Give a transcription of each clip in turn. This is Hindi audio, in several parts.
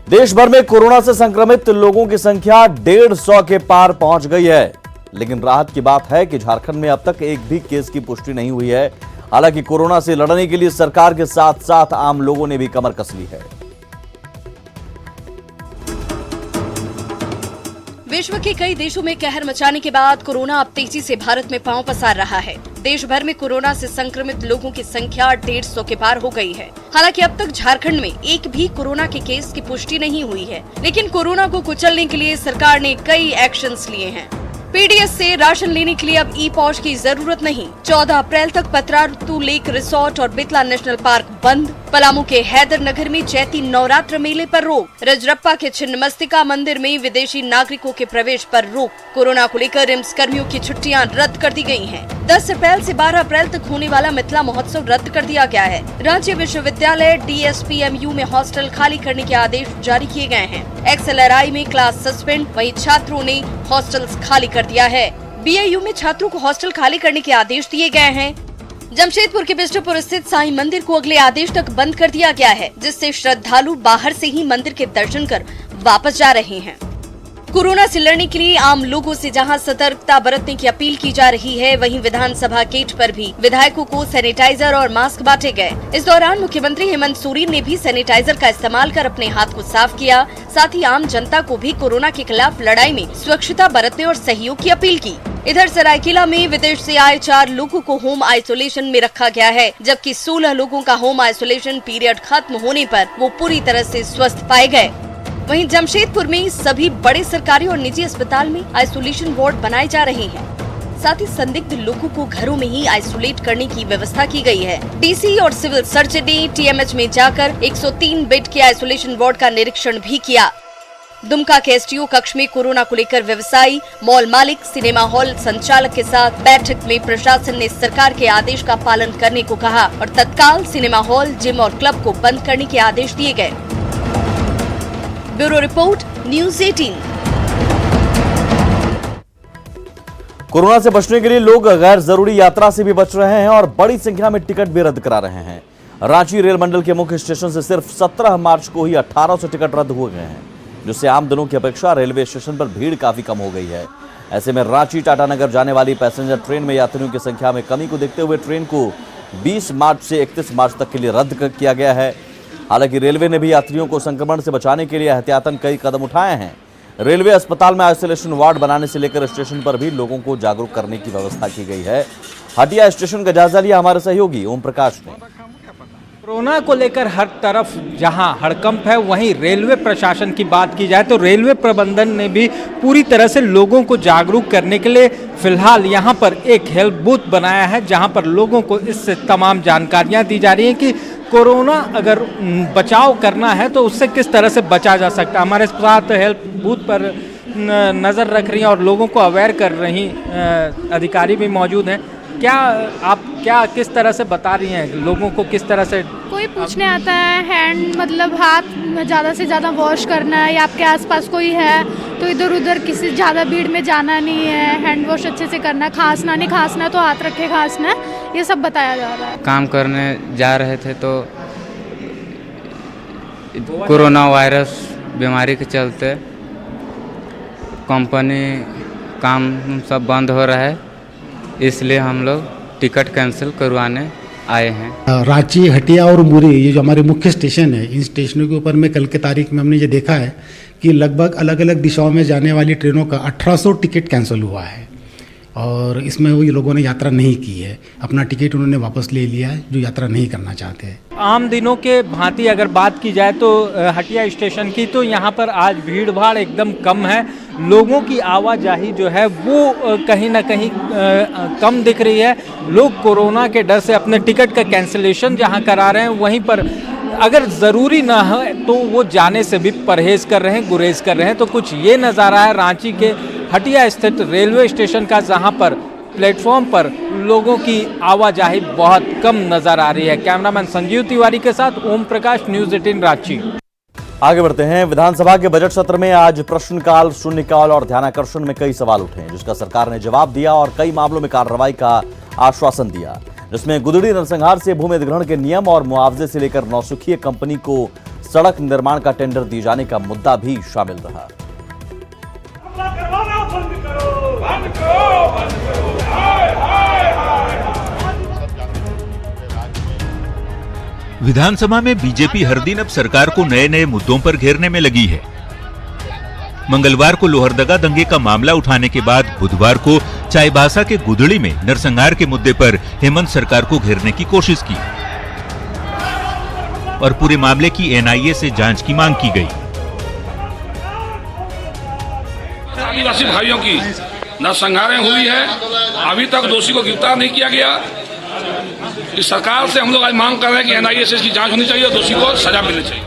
देश भर में कोरोना से संक्रमित लोगों की संख्या 150 के पार पहुंच गई है। लेकिन राहत की बात है कि झारखंड में अब तक एक भी केस की पुष्टि नहीं हुई है। हालांकि कोरोना से लड़ने के लिए सरकार के साथ साथ आम लोगों ने भी कमर कस ली है। विश्व के कई देशों में कहर मचाने के बाद कोरोना अब तेजी से भारत में पांव पसार रहा है। देश भर में कोरोना से संक्रमित लोगों की संख्या 150 के पार हो गई है। हालांकि अब तक झारखंड में एक भी कोरोना के केस की पुष्टि नहीं हुई है। लेकिन कोरोना को कुचलने के लिए सरकार ने कई एक्शंस लिए हैं। पीडीएस से राशन लेने के लिए अब ई पॉश की जरूरत नहीं। 14 अप्रैल तक पतरातू लेक रिसोर्ट और बितला नेशनल पार्क बंद। पलामू के हैदर नगर में चैती नवरात्र मेले पर रोक। रजरप्पा के छिन्नमस्तिका मंदिर में विदेशी नागरिकों के प्रवेश पर रोक। कोरोना को लेकर रिम्स कर्मियों की छुट्टियां रद्द कर दी गई हैं। 10 अप्रैल से 12 अप्रैल तक होने वाला मिथिला महोत्सव रद्द कर दिया गया है। रांची विश्वविद्यालय डीएसपीएमयू में हॉस्टल खाली करने के आदेश जारी किए गए हैं। XLRI में क्लास सस्पेंड, वहीं छात्रों ने हॉस्टल्स खाली कर दिया है। बीएयू में छात्रों को हॉस्टल खाली करने के आदेश दिए गए हैं। जमशेदपुर के बिष्टुपुर स्थित साईं मंदिर को अगले आदेश तक बंद कर दिया गया है, जिससे श्रद्धालु बाहर से ही मंदिर के दर्शन कर वापस जा रहे हैं। कोरोना से लड़ने के लिए आम लोगों से जहां सतर्कता बरतने की अपील की जा रही है, वहीं विधानसभा गेट पर भी विधायकों को सैनिटाइजर और मास्क बांटे गए। इस दौरान मुख्यमंत्री हेमंत सोरेन ने भी सैनिटाइजर का इस्तेमाल कर अपने हाथ को साफ किया। साथ ही आम जनता को भी कोरोना के खिलाफ लड़ाई में स्वच्छता बरतने और सहयोग की अपील की। इधर सरायकेला में विदेश से आए 4 लोगों को होम आइसोलेशन में रखा गया है, जबकि 16 लोगों का होम आइसोलेशन पीरियड खत्म होने पर वो पूरी तरह से स्वस्थ पाए गए। वहीं जमशेदपुर में सभी बड़े सरकारी और निजी अस्पताल में आइसोलेशन वार्ड बनाए जा रहे हैं। साथ ही संदिग्ध लोगों को घरों में ही आइसोलेट करने की व्यवस्था की गई है। डीसी और सिविल सर्जन ने टीएमएच में जाकर 103 बेड के आइसोलेशन वार्ड का निरीक्षण भी किया। दुमका के एसटीओ कक्ष में कोरोना को लेकर व्यवसायी, मॉल मालिक, सिनेमा हॉल संचालक के साथ बैठक में प्रशासन ने सरकार के आदेश का पालन करने को कहा और तत्काल सिनेमा हॉल, जिम और क्लब को बंद करने के आदेश दिए गए। Bureau report, news 18। कोरोना से बचने के लिए लोग गैर जरूरी यात्रा से भी बच रहे हैं और बड़ी संख्या में टिकट भी रद्द करा रहे हैं। रांची रेल मंडल के मुख्य स्टेशन से सिर्फ 17 मार्च को ही 1800 टिकट रद्द हो गए हैं, जिससे आम दिनों की अपेक्षा रेलवे स्टेशन पर भीड़ काफी कम हो गई है। ऐसे में रांची टाटानगर जाने वाली पैसेंजर ट्रेन में यात्रियों की संख्या में कमी को देखते हुए ट्रेन को 20 मार्च से 31 मार्च तक के लिए रद्द किया गया है। हालांकि रेलवे ने भी यात्रियों को संक्रमण से बचाने के लिए एहतियातन कई कदम उठाए हैं। रेलवे अस्पताल में आइसोलेशन वार्ड बनाने से लेकर स्टेशन पर भी लोगों को जागरूक करने की व्यवस्था की गई है। हटिया स्टेशन का जायजा लिया हमारे सहयोगी ओम प्रकाश ने। कोरोना को लेकर हर तरफ जहां हड़कंप है, वहीं रेलवे प्रशासन की बात की जाए तो रेलवे प्रबंधन ने भी पूरी तरह से लोगों को जागरूक करने के लिए फिलहाल यहां पर एक हेल्प बूथ बनाया है, जहां पर लोगों को इससे तमाम जानकारियां दी जा रही हैं कि कोरोना अगर बचाव करना है तो उससे किस तरह से बचा जा सकता है। हमारे साथ हेल्प बूथ पर नज़र रख रही हैं और लोगों को अवेयर कर रही अधिकारी भी मौजूद हैं। क्या किस तरह से बता रही हैं लोगों को, किस तरह से? कोई पूछने आता है, हैंड मतलब हाथ ज़्यादा से ज़्यादा वॉश करना है, या आपके आसपास कोई है तो इधर उधर किसी ज़्यादा भीड़ में जाना नहीं है, हैंड वॉश अच्छे से करना है, खांसना नहीं, खांसना तो हाथ रखे खांसना है, ये सब बताया जा रहा है। काम करने जा रहे थे तो कोरोना वायरस बीमारी के चलते कंपनी काम सब बंद हो रहा है, इसलिए हम लोग टिकट कैंसिल करवाने आए हैं। रांची, हटिया और मुरी, ये जो हमारे मुख्य स्टेशन है, इन स्टेशनों के ऊपर में कल की तारीख में हमने ये देखा है कि लगभग अलग अलग दिशाओं में जाने वाली ट्रेनों का 1800 टिकट कैंसिल हुआ है और इसमें वही लोगों ने यात्रा नहीं की है। अपना टिकट उन्होंने वापस ले लिया है जो यात्रा नहीं करना चाहते हैं। आम दिनों के भांति अगर बात की जाए तो हटिया स्टेशन की, तो यहाँ पर आज भीड़ भाड़ एकदम कम है। लोगों की आवाजाही जो है वो कहीं ना कहीं कम दिख रही है। लोग कोरोना के डर से अपने टिकट का कैंसिलेशन जहाँ करा रहे हैं, वहीं पर अगर ज़रूरी ना हो तो वो जाने से भी परहेज़ कर रहे हैं, गुरेज कर रहे हैं। तो कुछ ये नज़ारा है रांची के हटिया स्थित रेलवे स्टेशन का, जहाँ पर प्लेटफॉर्म पर लोगों की आवाजाही बहुत कम नज़र आ रही है। कैमरामैन संजीव तिवारी के साथ ओम प्रकाश, न्यूज़ 18 रांची। आगे बढ़ते हैं। विधानसभा के बजट सत्र में आज प्रश्नकाल, शून्यकाल और ध्यानाकर्षण में कई सवाल उठे, जिसका सरकार ने जवाब दिया और कई मामलों में कार्रवाई का आश्वासन दिया, जिसमें गुदड़ी नरसंहार से भूमि अधिग्रहण के नियम और मुआवजे से लेकर नौसुखी कंपनी को सड़क निर्माण का टेंडर दिए जाने का मुद्दा भी शामिल रहा। विधानसभा में बीजेपी हर दिन अब सरकार को नए नए मुद्दों पर घेरने में लगी है। मंगलवार को लोहरदगा दंगे का मामला उठाने के बाद बुधवार को चाईबासा के गुदड़ी में नरसंहार के मुद्दे पर हेमंत सरकार को घेरने की कोशिश की और पूरे मामले की एनआईए से जांच की मांग की गई। आदिवासी भाइयों की नरसंहारें हुई है, अभी तक दोषी को गिरफ्तार नहीं किया गया। इस सरकार से हम लोग आज मांग कर रहे हैं कि एनआईए से इसकी जांच होनी चाहिए और दोषी को सजा मिलनी चाहिए।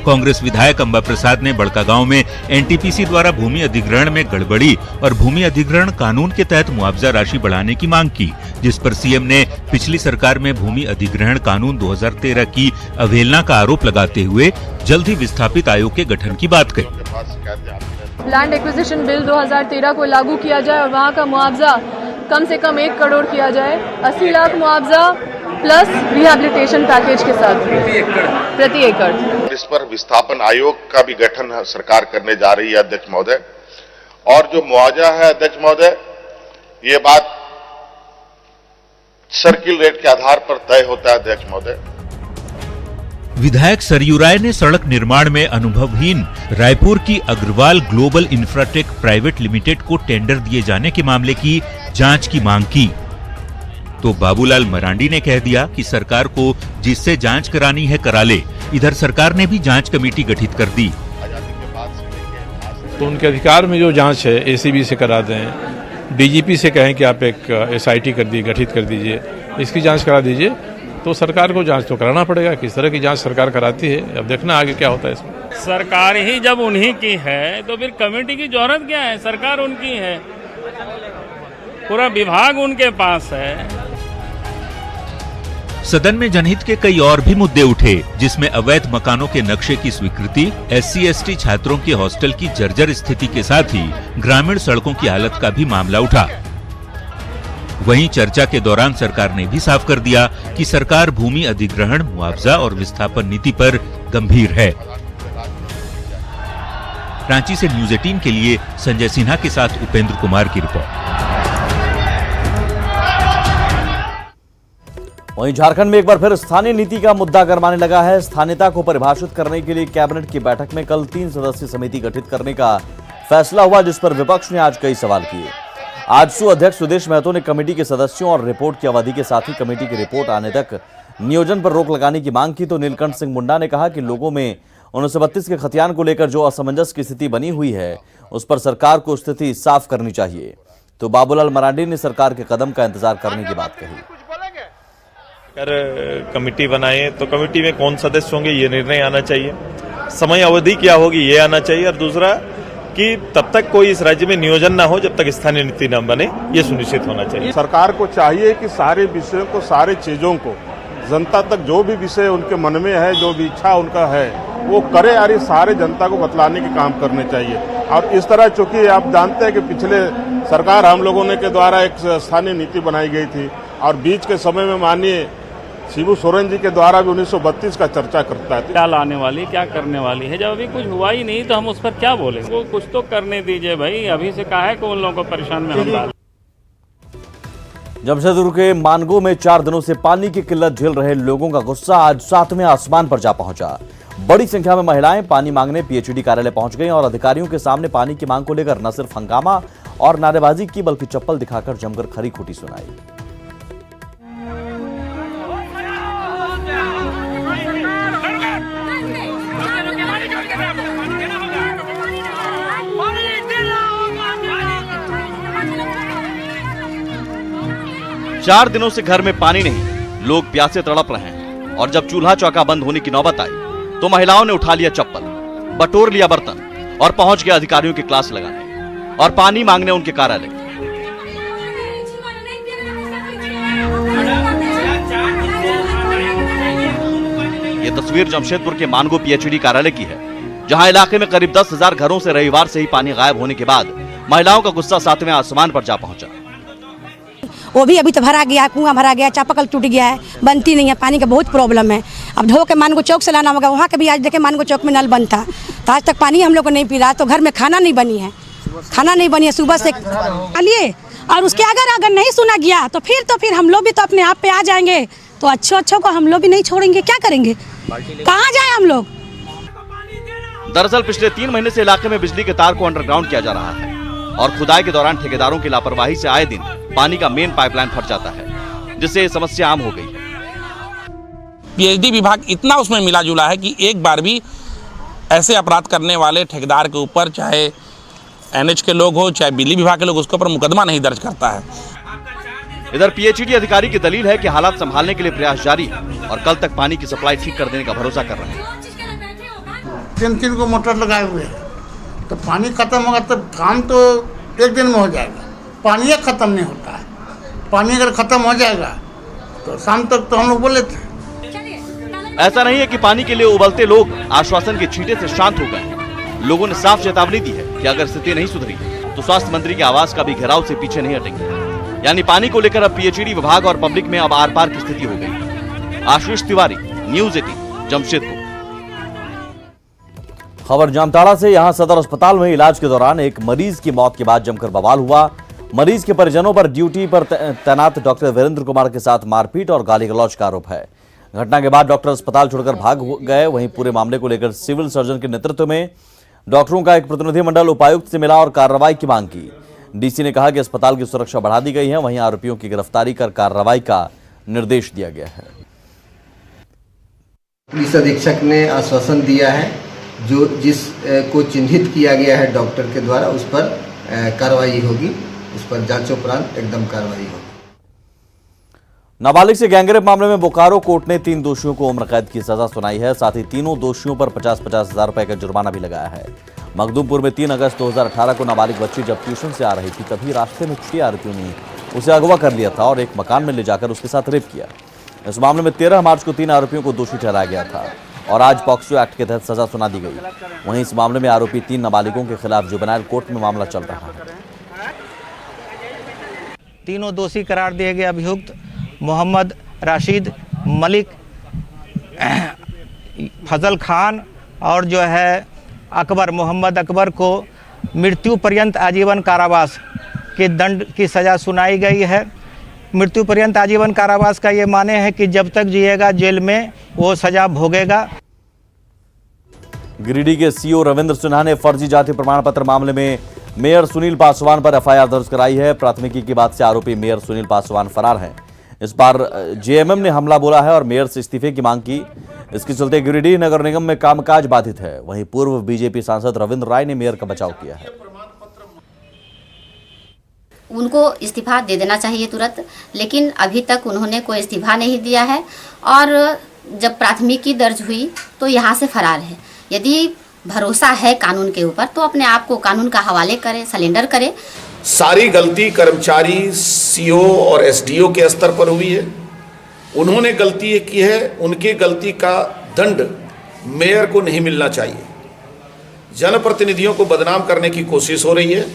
कांग्रेस विधायक अंबा प्रसाद ने बड़कागांव में एनटीपीसी द्वारा भूमि अधिग्रहण में गड़बड़ी और भूमि अधिग्रहण कानून के तहत मुआवजा राशि बढ़ाने की मांग की, जिस पर सीएम ने पिछली सरकार में भूमि अधिग्रहण कानून 2013 की अवहेलना का आरोप लगाते हुए जल्द ही विस्थापित आयोग के गठन की बात कही। लैंड एक्विजिशन बिल 2013 को लागू किया जाए और वहाँ का मुआवजा कम से कम 1 करोड़ किया जाए, 80 लाख मुआवजा प्लस रिहैबिलिटेशन पैकेज के साथ प्रति एकड़। इस पर विस्थापन आयोग का भी गठन सरकार करने जा रही है अध्यक्ष महोदय। और जो मुआवजा है अध्यक्ष महोदय, ये बात सर्किल रेट के आधार पर तय होता है अध्यक्ष महोदय। विधायक सरयू राय ने सड़क निर्माण में अनुभवहीन रायपुर की Agrawal global infratech private limited को टेंडर दिए जाने के मामले की जांच की मांग की, तो बाबूलाल मरांडी ने कह दिया कि सरकार को जिससे जांच करानी है करा ले। इधर सरकार ने भी जांच कमेटी गठित कर दी। तो उनके अधिकार में जो जांच है एसीबी से करा दें, डीजीपी से कहें कि आप एक एसआईटी गठित कर दीजिए, इसकी जांच करा दीजिए। तो सरकार को जांच तो कराना पड़ेगा। किस तरह की जांच सरकार कराती है, अब देखना आगे क्या होता है इसमें। सरकार ही जब उन्हीं की है तो फिर कमेटी की जरूरत क्या है? सरकार उनकी है, पूरा विभाग उनके पास है। सदन में जनहित के कई और भी मुद्दे उठे, जिसमें अवैध मकानों के नक्शे की स्वीकृति, SC/ST छात्रों के हॉस्टल की जर्जर स्थिति के साथ ही ग्रामीण सड़कों की हालत का भी मामला उठा। वहीं चर्चा के दौरान सरकार ने भी साफ कर दिया कि सरकार भूमि अधिग्रहण, मुआवजा और विस्थापन नीति पर गंभीर है। रांची से न्यूज 18 के लिए संजय सिन्हा के साथ उपेंद्र कुमार की रिपोर्ट। वहीं झारखंड में एक बार फिर स्थानीय नीति का मुद्दा गरमाने लगा है। स्थानीयता को परिभाषित करने के लिए कैबिनेट की बैठक में कल 3 सदस्यीय समिति गठित करने का फैसला हुआ, जिस पर विपक्ष ने आज कई सवाल किए। आजसू अध्यक्ष सुदेश महतो ने कमेटी के सदस्यों और रिपोर्ट की अवधि के साथ ही कमेटी की रिपोर्ट आने तक नियोजन पर रोक लगाने की मांग की, तो नीलकंठ सिंह मुंडा ने कहा कि लोगों में 1932 के खतियान को लेकर जो असमंजस की स्थिति बनी हुई है, उस पर सरकार को स्थिति साफ करनी चाहिए। तो बाबूलाल मरांडी ने सरकार के कदम का इंतजार करने की बात कही। अगर कमेटी बनाए तो कमेटी में कौन सदस्य होंगे ये निर्णय आना चाहिए, समय अवधि क्या होगी ये आना चाहिए, और दूसरा कि तब तक कोई इस राज्य में नियोजन ना हो जब तक स्थानीय नीति न बने, ये सुनिश्चित होना चाहिए। सरकार को चाहिए कि सारे विषयों को, सारे चीजों को जनता तक, जो भी विषय उनके मन में है, जो भी इच्छा उनका है वो करे, और सारे जनता को बतलाने के काम करने चाहिए। और इस तरह चूंकि आप जानते हैं कि पिछले सरकार हम लोगों ने के द्वारा एक स्थानीय नीति बनाई गई थी, और बीच के समय में माननीय शिबू सोरेन जी के द्वारा भी 1932 का चर्चा करता है। क्या लाने वाली, क्या करने वाली है? जब अभी कुछ हुआ ही नहीं तो हम उस पर क्या बोलेंगे? वो कुछ तो करने दीजिए भाई, अभी से कहा है कि उन लोगों को परेशान में हम डालें। जमशेदपुर के मानगो में 4 दिनों से पानी की किल्लत झेल रहे लोगों का गुस्सा आज 7वें आसमान पर जा पहुंचा। बड़ी संख्या में महिलाएं पानी मांगने पीएचईडी कार्यालय पहुंच गईं और अधिकारियों के सामने पानी की मांग को लेकर न सिर्फ हंगामा और नारेबाजी की, बल्कि चप्पल दिखाकर जमकर खरी खोटी सुनाई। चार दिनों से घर में पानी नहीं, लोग प्यासे तड़प रहे हैं, और जब चूल्हा चौका बंद होने की नौबत आई तो महिलाओं ने उठा लिया चप्पल, बटोर लिया बर्तन और पहुंच गया अधिकारियों की क्लास लगाने और पानी मांगने उनके कार्यालय। ये तस्वीर जमशेदपुर के मानगो पीएचईडी कार्यालय की है, जहां इलाके में करीब 10,000 घरों से रविवार से ही पानी गायब होने के बाद महिलाओं का गुस्सा 7वें आसमान पर जा पहुंचा। वो भी अभी तो भरा गया, कुआं भरा गया, चापाकल टूट गया है, बनती नहीं है, पानी का बहुत प्रॉब्लम है। अब ढो के मानगो चौक से लाना होगा, वहाँ के भी आज देखे मानगो चौक में नल बनता, तो आज तक पानी हम लोग को नहीं पी रहा। तो घर में खाना नहीं बनी है, सुबह से लिए। और उसके अगर नहीं सुना गया तो फिर हम लोग भी तो अपने आप पे आ जाएंगे। तो अच्छों को हम लोग भी नहीं छोड़ेंगे, क्या करेंगे, कहाँ जाए हम लोग। दरअसल पिछले 3 महीने से इलाके में बिजली के तार को अंडरग्राउंड किया जा रहा है और खुदाई के दौरान ठेकेदारों की लापरवाही से आए दिन पानी का मेन पाइपलाइन फट जाता है, जिससे समस्या आम हो गई है। पीएचडी विभाग इतना उसमें मिला जुला है कि एक बार भी ऐसे अपराध करने वाले ठेकेदार के ऊपर, चाहे एनएच के लोग हो चाहे बिजली विभाग के लोग, उसके ऊपर मुकदमा नहीं दर्ज करता है। इधर पीएचडी अधिकारी की दलील है कि हालात संभालने के लिए प्रयास जारी है और कल तक पानी की सप्लाई ठीक कर देने का भरोसा कर रहे हैं। 3 को मोटर लगाए हुए हैं, तो पानी खत्म होगा तो काम तो एक दिन में हो जाएगा। पानी खत्म नहीं होता है, पानी अगर खत्म हो जाएगा तो शाम तक तो हम लोग बोले थे। ऐसा नहीं है कि पानी के लिए उबलते लोग आश्वासन के छींटे से शांत हो गए। लोगों ने साफ चेतावनी दी है कि अगर स्थिति नहीं सुधरी तो स्वास्थ्य मंत्री के आवास का भी घेराव से पीछे नहीं हटेंगे। यानी पानी को लेकर अब पीएचडी विभाग और पब्लिक में अब आर पार की स्थिति हो गई। आशीष तिवारी, न्यूज़ 18, जमशेदपुर। खबर जामताड़ा से। यहां सदर अस्पताल में इलाज के दौरान एक मरीज की मौत के बाद जमकर बवाल हुआ। मरीज के परिजनों पर ड्यूटी पर तैनात डॉक्टर वीरेंद्र कुमार के साथ मारपीट और गाली गलौज का आरोप है। घटना के बाद डॉक्टर अस्पताल छोड़कर भाग गए। वहीं पूरे मामले को लेकर सिविल सर्जन के नेतृत्व में डॉक्टरों का एक प्रतिनिधिमंडल उपायुक्त से मिला और कार्रवाई की मांग की। डीसी ने कहा कि अस्पताल की सुरक्षा बढ़ा दी गई है। वहीं आरोपियों की गिरफ्तारी कर कार्रवाई का निर्देश दिया गया है। पुलिस अधीक्षक ने आश्वासन दिया है, जो को चिन्हित किया गया है डॉक्टर के द्वारा, उस पर कार्रवाई होगी, उस पर जांच उपरांत एकदम कार्रवाई होगी। नाबालिग से गैंगरेप मामले में बोकारो कोर्ट ने 3 दोषियों को उम्र कैद की सजा सुनाई है। साथ ही तीनों दोषियों पर 50-50 हजार रुपए का जुर्माना भी लगाया है। मखदूमपुर में 3 अगस्त 2018 को नाबालिग बच्ची जब ट्यूशन से आ रही थी, तभी रास्ते में 6 आरोपियों ने उसे अगवा कर लिया था और एक मकान में ले जाकर उसके साथ रेप किया। इस मामले में 13 मार्च को 3 आरोपियों को दोषी ठहराया गया था और आज पॉक्सो एक्ट के तहत सजा सुना दी गई। वहीं इस मामले में आरोपी 3 नाबालिगों के खिलाफ जुवेनाइल कोर्ट में मामला चल रहा है। तीनों दोषी करार दिए गए अभियुक्त मोहम्मद राशिद, मलिक, फजल खान और जो है अकबर, मोहम्मद अकबर को मृत्यु पर्यंत आजीवन कारावास के दंड की सज़ा सुनाई गई है। मृत्यु पर्यंत आजीवन कारावास का ये माने है कि जब तक जिएगा जेल में वो सजा भोगेगा। गिरिडीह के सीओ रविंद्र सिन्हा ने फर्जी जाति प्रमाण पत्र मामले में मेयर सुनील पासवान पर एफआईआर दर्ज कराई है। प्राथमिकी के बाद से आरोपी मेयर सुनील पासवान फरार हैं। इस बार जेएमएम ने हमला बोला है और मेयर से इस्तीफे की मांग की। इसके चलते गिरिडीह नगर निगम में कामकाज बाधित है। वहीं पूर्व बीजेपी सांसद रविंद्र राय ने मेयर का बचाव किया है। उनको इस्तीफा दे देना चाहिए तुरंत, लेकिन अभी तक उन्होंने कोई इस्तीफा नहीं दिया है और जब प्राथमिकी दर्ज हुई तो यहाँ से फरार है। यदि भरोसा है कानून के ऊपर तो अपने आप को कानून का हवाले करे, सरेंडर करे। सारी गलती कर्मचारी सीओ और एसडीओ के स्तर पर हुई है। उन्होंने गलती की है, उनकी गलती का दंड मेयर को नहीं मिलना चाहिए। जनप्रतिनिधियों को बदनाम करने की कोशिश हो रही है।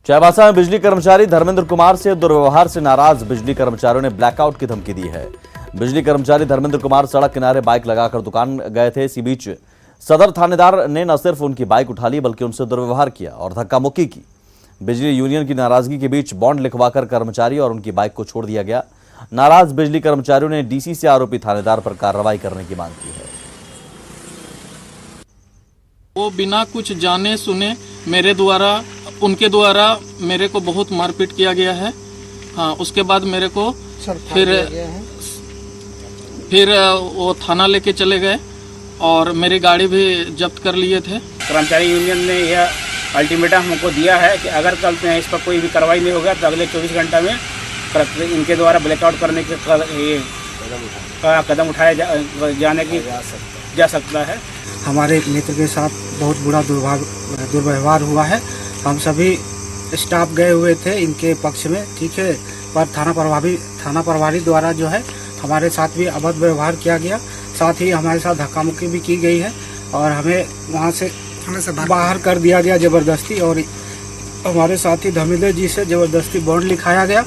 चाईबासा में बिजली कर्मचारी धर्मेंद्र कुमार से दुर्व्यवहार से नाराज बिजली कर्मचारियों ने ब्लैकआउट की धमकी दी है। बिजली कर्मचारी धर्मेंद्र कुमार सड़क किनारे बाइक लगाकर दुकान गए थे। इसी बीच सदर थानेदार ने न सिर्फ उनकी बाइक उठा ली बल्कि उनसे दुर्व्यवहार किया और धक्का मुक्की की। बिजली यूनियन की नाराजगी के बीच बॉन्ड लिखवाकर कर्मचारी और उनकी बाइक को छोड़ दिया गया। नाराज बिजली कर्मचारियों ने डीसी से आरोपी थानेदार पर कार्रवाई करने की मांग की है। वो बिना कुछ जाने सुने उनके द्वारा मेरे को बहुत मारपीट किया गया है। हाँ, उसके बाद मेरे को फिर वो थाना लेके चले गए और मेरी गाड़ी भी जब्त कर लिए थे। कर्मचारी यूनियन ने यह अल्टीमेटम हमको दिया है कि अगर कल में इस पर कोई भी कार्रवाई नहीं होगा तो अगले 24 घंटा में इनके द्वारा ब्लैकआउट करने के कदम उठाए जाने की जा सकता है। हमारे एक मित्र के साथ बहुत बुरा दुर्व्यवहार हुआ है। हम सभी स्टाफ गए हुए थे इनके पक्ष में, ठीक है, पर थाना प्रभारी द्वारा जो है हमारे साथ भी अभद्र व्यवहार किया गया। साथ ही हमारे साथ धक्का मुक्की भी की गई है और हमें वहाँ से बाहर कर दिया गया ज़बरदस्ती। और हमारे साथी धर्मेंद्र जी से जबरदस्ती बॉन्ड लिखाया गया।